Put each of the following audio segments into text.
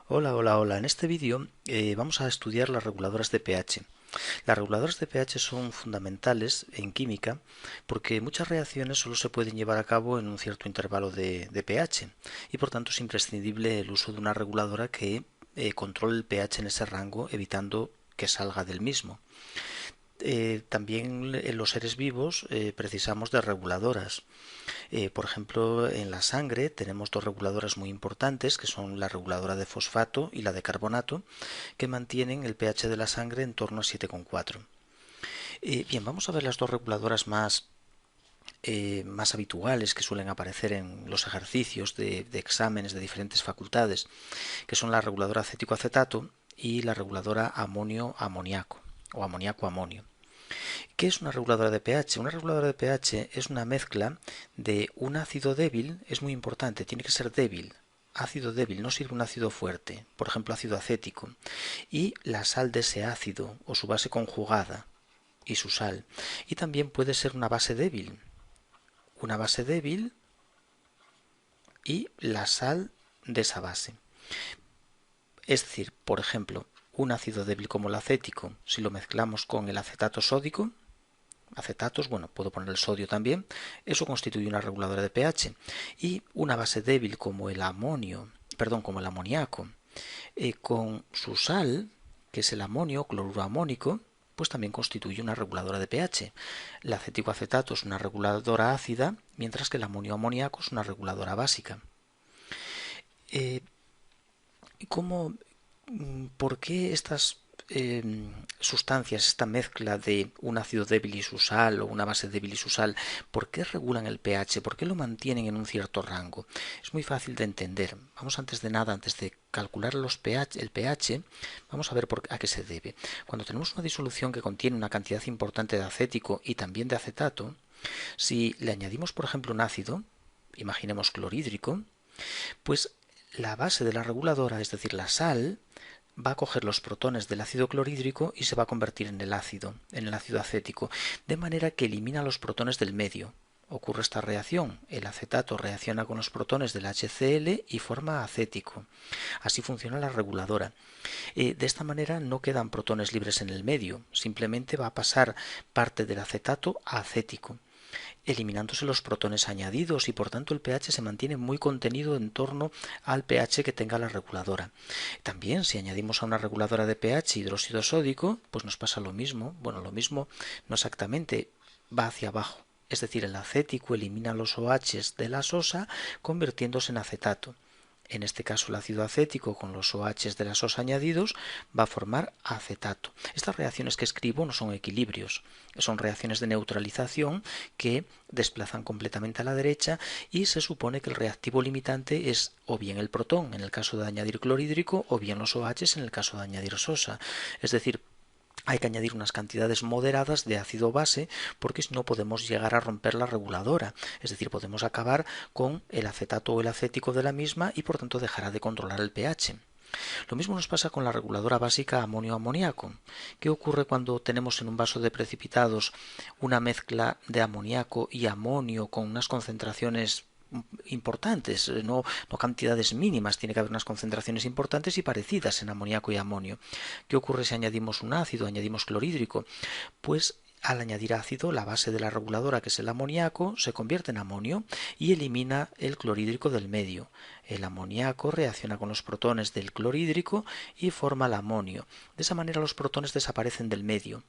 Hola, hola, hola. En este vídeo vamos a estudiar las reguladoras de pH. Las reguladoras de pH son fundamentales en química porque muchas reacciones solo se pueden llevar a cabo en un cierto intervalo de pH y por tanto es imprescindible el uso de una reguladora que controle el pH en ese rango evitando que salga del mismo. También en los seres vivos precisamos de reguladoras. Por ejemplo, en la sangre tenemos dos reguladoras muy importantes, que son la reguladora de fosfato y la de carbonato, que mantienen el pH de la sangre en torno a 7,4. Bien, vamos a ver las dos reguladoras más habituales que suelen aparecer en los ejercicios de exámenes de diferentes facultades, que son la reguladora acético-acetato y la reguladora amonio-amoníaco o amoníaco-amonio. ¿Qué es una reguladora de pH? Una reguladora de pH es una mezcla de un ácido débil, es muy importante, tiene que ser débil. Ácido débil, no sirve un ácido fuerte, por ejemplo ácido acético, y la sal de ese ácido o su base conjugada y su sal. Y también puede ser una base débil y la sal de esa base. Es decir, por ejemplo, un ácido débil como el acético, si lo mezclamos con el acetato sódico, acetatos, bueno, puedo poner el sodio también, eso constituye una reguladora de pH. Y una base débil como el amonio, perdón, como el amoníaco, con su sal, que es el amonio, cloruro amónico, pues también constituye una reguladora de pH. El acético acetato es una reguladora ácida, mientras que el amonio amoníaco es una reguladora básica. Eh, ¿Cómo, ¿Por qué estas sustancias, esta mezcla de un ácido débil y su sal o una base débil y su sal, por qué regulan el pH? ¿Por qué lo mantienen en un cierto rango? Es muy fácil de entender. Vamos antes de nada, antes de calcular el pH, vamos a ver a qué se debe. Cuando tenemos una disolución que contiene una cantidad importante de acético y también de acetato, si le añadimos, por ejemplo, un ácido, imaginemos clorhídrico, pues la base de la reguladora, es decir, la sal, va a coger los protones del ácido clorhídrico y se va a convertir en el ácido acético, de manera que elimina los protones del medio. Ocurre esta reacción, el acetato reacciona con los protones del HCl y forma acético. Así funciona la reguladora. De esta manera no quedan protones libres en el medio, simplemente va a pasar parte del acetato a acético, eliminándose los protones añadidos y por tanto el pH se mantiene muy contenido en torno al pH que tenga la reguladora. También si añadimos a una reguladora de pH hidróxido sódico, pues nos pasa lo mismo. Bueno, lo mismo no exactamente, va hacia abajo. Es decir, el acético elimina los OH de la sosa convirtiéndose en acetato. En este caso el ácido acético con los OH de la sosa añadidos va a formar acetato. Estas reacciones que escribo no son equilibrios, son reacciones de neutralización que desplazan completamente a la derecha y se supone que el reactivo limitante es o bien el protón en el caso de añadir clorhídrico o bien los OH en el caso de añadir sosa. Es decir, hay que añadir unas cantidades moderadas de ácido base porque si no podemos llegar a romper la reguladora, es decir, podemos acabar con el acetato o el acético de la misma y por tanto dejará de controlar el pH. Lo mismo nos pasa con la reguladora básica amonio-amoníaco. ¿Qué ocurre cuando tenemos en un vaso de precipitados una mezcla de amoníaco y amonio con unas concentraciones importantes, no cantidades mínimas, tiene que haber unas concentraciones importantes y parecidas en amoníaco y amonio? ¿Qué ocurre si añadimos un ácido, añadimos clorhídrico? Pues al añadir ácido, la base de la reguladora, que es el amoníaco, se convierte en amonio y elimina el clorhídrico del medio. El amoníaco reacciona con los protones del clorhídrico y forma el amonio. De esa manera los protones desaparecen del medio.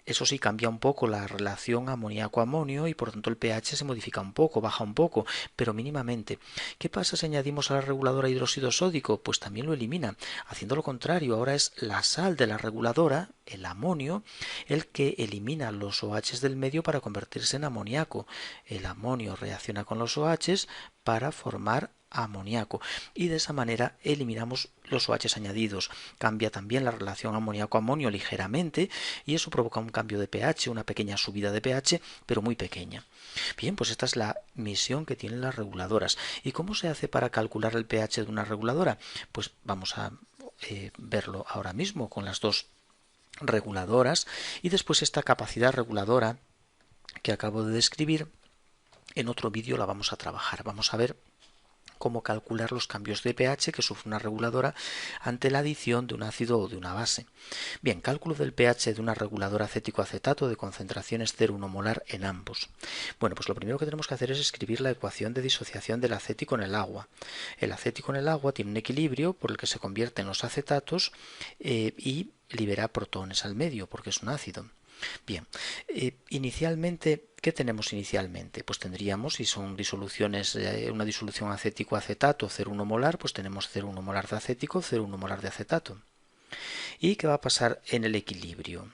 Eso sí, cambia un poco la relación amoníaco-amonio y por tanto el pH se modifica un poco, baja un poco, pero mínimamente. ¿Qué pasa si añadimos a la reguladora hidróxido sódico? Pues también lo elimina. Haciendo lo contrario, ahora es la sal de la reguladora, el amonio, el que elimina los OH del medio para convertirse en amoníaco. El amonio reacciona con los OH para formar amoníaco y de esa manera eliminamos los OH añadidos. Cambia también la relación amoníaco-amonio ligeramente y eso provoca un cambio de pH, una pequeña subida de pH, pero muy pequeña. Bien, pues esta es la misión que tienen las reguladoras. ¿Y cómo se hace para calcular el pH de una reguladora? Pues vamos a verlo ahora mismo con las dos reguladoras y después esta capacidad reguladora que acabo de describir en otro vídeo la vamos a trabajar. Vamos a ver cómo calcular los cambios de pH que sufre una reguladora ante la adición de un ácido o de una base. Bien, cálculo del pH de una reguladora acético-acetato de concentraciones 0,1 molar en ambos. Bueno, pues lo primero que tenemos que hacer es escribir la ecuación de disociación del acético en el agua. El acético en el agua tiene un equilibrio por el que se convierte en los acetatos y libera protones al medio porque es un ácido. Bien, inicialmente, ¿qué tenemos inicialmente? Pues tendríamos, si son disoluciones, una disolución acético-acetato 0,1 molar, pues tenemos 0,1 molar de acético, 0,1 molar de acetato. ¿Y qué va a pasar en el equilibrio?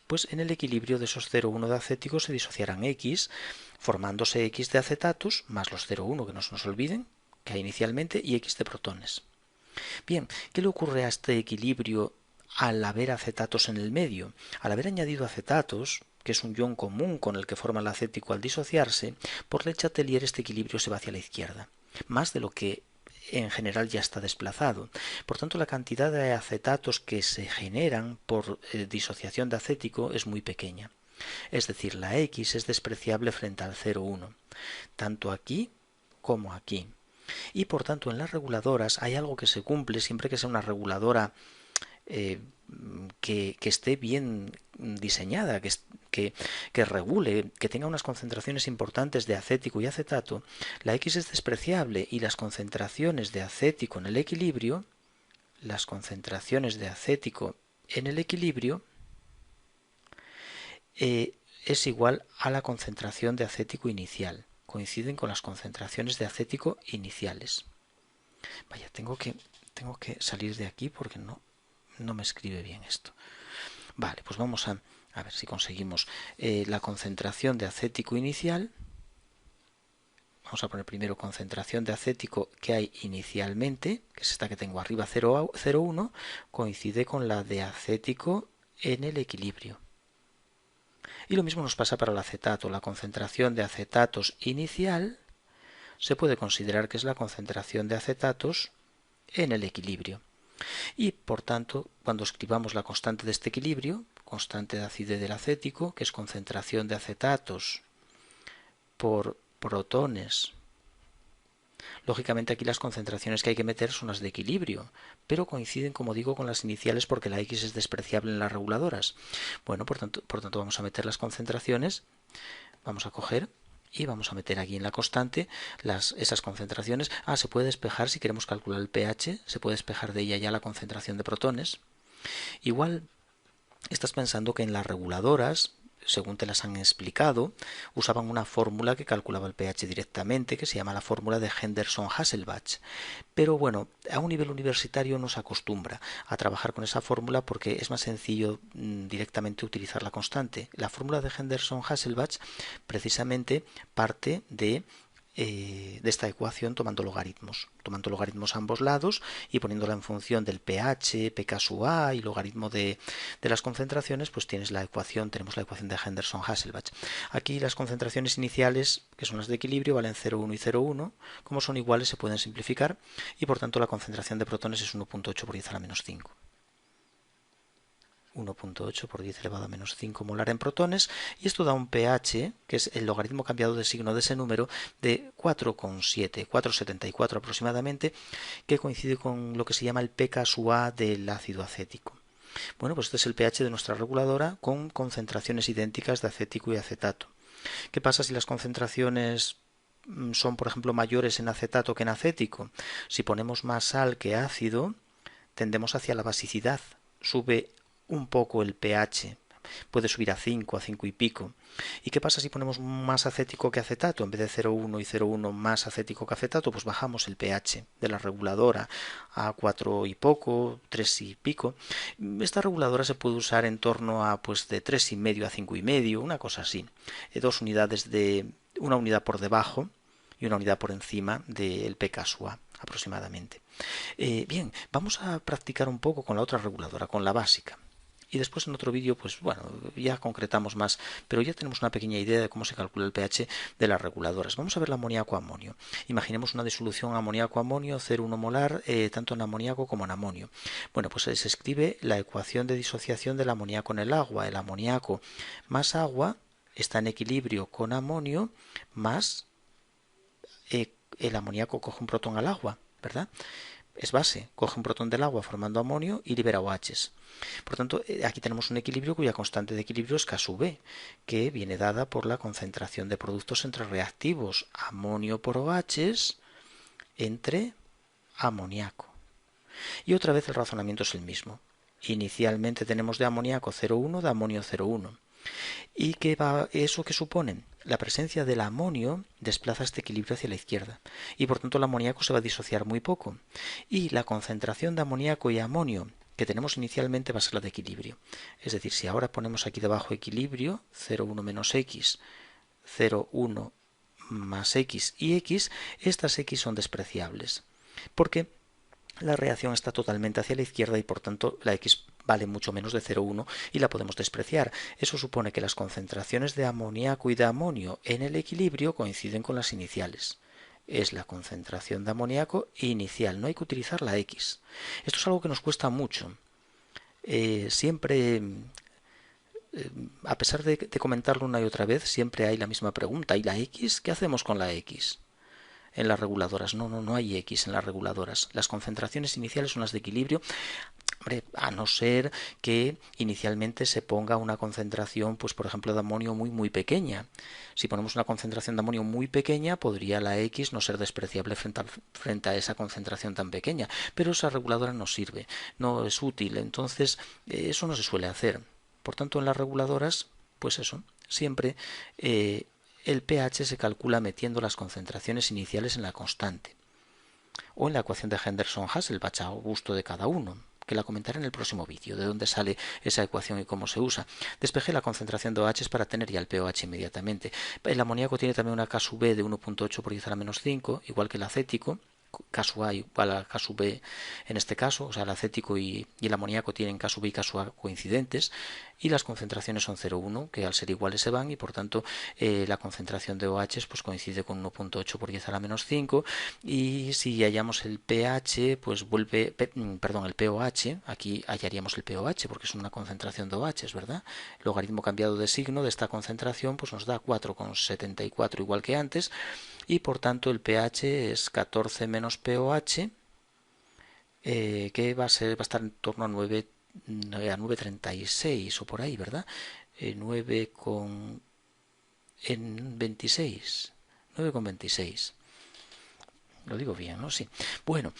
Pues en el equilibrio de esos 0,1 de acético se disociarán X, formándose X de acetatos, más los 0,1 que no se nos olviden, que hay inicialmente, y X de protones. Bien, ¿qué le ocurre a este equilibrio al haber acetatos en el medio? Al haber añadido acetatos, que es un ion común con el que forma el acético al disociarse, por Le Chatelier este equilibrio se va hacia la izquierda, más de lo que en general ya está desplazado. Por tanto, la cantidad de acetatos que se generan por disociación de acético es muy pequeña. Es decir, la X es despreciable frente al 0,1, tanto aquí como aquí. Y por tanto, en las reguladoras hay algo que se cumple siempre que sea una reguladora que esté bien diseñada, que regule, que tenga unas concentraciones importantes de acético y acetato. La X es despreciable y las concentraciones de acético en el equilibrio, es igual a la concentración de acético inicial. Coinciden con las concentraciones de acético iniciales. Vaya, tengo que salir de aquí porque no me escribe bien esto. Vale, pues vamos a ver si conseguimos la concentración de acético inicial. Vamos a poner primero concentración de acético que hay inicialmente, que es esta que tengo arriba, 0,1, coincide con la de acético en el equilibrio. Y lo mismo nos pasa para el acetato. La concentración de acetatos inicial se puede considerar que es la concentración de acetatos en el equilibrio. Y por tanto, cuando escribamos la constante de este equilibrio, constante de acidez del acético, que es concentración de acetatos por protones, lógicamente aquí las concentraciones que hay que meter son las de equilibrio, pero coinciden, como digo, con las iniciales porque la X es despreciable en las reguladoras. Bueno, por tanto vamos a meter las concentraciones, vamos a coger y vamos a meter aquí en la constante esas concentraciones. Se puede despejar si queremos calcular el pH, se puede despejar de ella ya la concentración de protones. Igual estás pensando que en las reguladoras, según te las han explicado, usaban una fórmula que calculaba el pH directamente, que se llama la fórmula de Henderson-Hasselbalch. Pero bueno, a un nivel universitario no se acostumbra a trabajar con esa fórmula porque es más sencillo directamente utilizar la constante. La fórmula de Henderson-Hasselbalch precisamente parte de esta ecuación tomando logaritmos a ambos lados y poniéndola en función del pH, pK sub A y logaritmo de las concentraciones, pues tenemos la ecuación de Henderson-Hasselbalch. Aquí las concentraciones iniciales, que son las de equilibrio, valen 0,1 y 0,1. Como son iguales se pueden simplificar y por tanto la concentración de protones es 1,8 por 10 a la menos 5. 1,8 por 10 elevado a menos 5 molar en protones, y esto da un pH, que es el logaritmo cambiado de signo de ese número, de 4,7, 4,74 aproximadamente, que coincide con lo que se llama el pK sub A del ácido acético. Bueno, pues este es el pH de nuestra reguladora con concentraciones idénticas de acético y acetato. ¿Qué pasa si las concentraciones son, por ejemplo, mayores en acetato que en acético? Si ponemos más sal que ácido, tendemos hacia la basicidad. Sube un poco el pH, puede subir a 5 y pico. ¿Y qué pasa si ponemos más acético que acetato? En vez de 0,1 y 0,1 más acético que acetato, pues bajamos el pH de la reguladora a 4 y poco, 3 y pico. Esta reguladora se puede usar en torno a pues de 3,5 a 5,5, una cosa así. Una unidad por debajo y una unidad por encima del pK sub A aproximadamente. Bien, vamos a practicar un poco con la otra reguladora, con la básica. Y después en otro vídeo, pues bueno, ya concretamos más, pero ya tenemos una pequeña idea de cómo se calcula el pH de las reguladoras. Vamos a ver el amoníaco-amonio. Imaginemos una disolución amoníaco-amonio 0,1 molar, tanto en amoníaco como en amonio. Bueno, pues se escribe la ecuación de disociación del amoníaco en el agua. El amoníaco más agua está en equilibrio con amonio más el amoníaco coge un protón al agua, ¿verdad? Es base, coge un protón del agua formando amonio y libera OHs. Por tanto, aquí tenemos un equilibrio cuya constante de equilibrio es K sub B, que viene dada por la concentración de productos entre reactivos amonio por OHs entre amoníaco. Y otra vez el razonamiento es el mismo. Inicialmente tenemos de amoníaco 0,1, de amonio 0,1. ¿Y qué va eso que supone? La presencia del amonio desplaza este equilibrio hacia la izquierda y por tanto el amoníaco se va a disociar muy poco. Y la concentración de amoníaco y amonio que tenemos inicialmente va a ser la de equilibrio. Es decir, si ahora ponemos aquí debajo equilibrio, 0,1 menos x, 0,1 más x y x, estas x son despreciables. Porque la reacción está totalmente hacia la izquierda y por tanto la x vale mucho menos de 0,1 y la podemos despreciar. Eso supone que las concentraciones de amoníaco y de amonio en el equilibrio coinciden con las iniciales. Es la concentración de amoníaco inicial, no hay que utilizar la x. Esto es algo que nos cuesta mucho. Siempre, a pesar de comentarlo una y otra vez, siempre hay la misma pregunta. ¿Y la x? ¿Qué hacemos con la x? En las reguladoras. No hay X en las reguladoras. Las concentraciones iniciales son las de equilibrio, a no ser que inicialmente se ponga una concentración, pues por ejemplo, de amonio muy pequeña. Si ponemos una concentración de amonio muy pequeña, podría la X no ser despreciable frente a esa concentración tan pequeña. Pero esa reguladora no sirve, no es útil. Entonces, eso no se suele hacer. Por tanto, en las reguladoras, pues eso, siempre el pH se calcula metiendo las concentraciones iniciales en la constante o en la ecuación de Henderson-Hasselbalch a gusto de cada uno, que la comentaré en el próximo vídeo, de dónde sale esa ecuación y cómo se usa. Despejé la concentración de OH para tener ya el pOH inmediatamente. El amoníaco tiene también una K sub B de 1,8 por 10 a la menos 5, igual que el acético. K sub A igual a K sub B en este caso, o sea, el acético y el amoníaco tienen K sub B y K sub A coincidentes, y las concentraciones son 0,1, que al ser iguales se van, y por tanto la concentración de OH pues coincide con 1,8 por 10 a la menos 5, y si hallamos el pH, pues vuelve, perdón, el pOH, aquí hallaríamos el pOH, porque es una concentración de OH, ¿verdad? El logaritmo cambiado de signo de esta concentración pues nos da 4,74 igual que antes, y por tanto el pH es 14 menos pOH, que va a estar en torno a 9,36 o por ahí, ¿verdad? 9 con en 26, 9,26. Lo digo bien, ¿no? Sí. Bueno,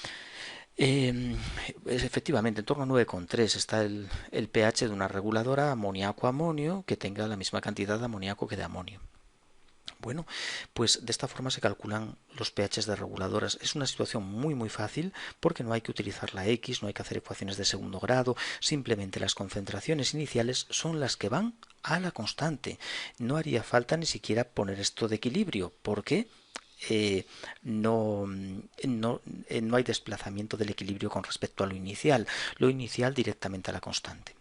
efectivamente, en torno a 9,3 está el pH de una reguladora amoníaco-amonio que tenga la misma cantidad de amoníaco que de amonio. Bueno, pues de esta forma se calculan los pHs de reguladoras. Es una situación muy fácil porque no hay que utilizar la X, no hay que hacer ecuaciones de segundo grado, simplemente las concentraciones iniciales son las que van a la constante. No haría falta ni siquiera poner esto de equilibrio, porque no hay desplazamiento del equilibrio con respecto a lo inicial directamente a la constante.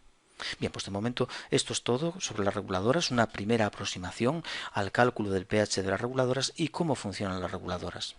Bien, pues de momento esto es todo sobre las reguladoras, una primera aproximación al cálculo del pH de las reguladoras y cómo funcionan las reguladoras.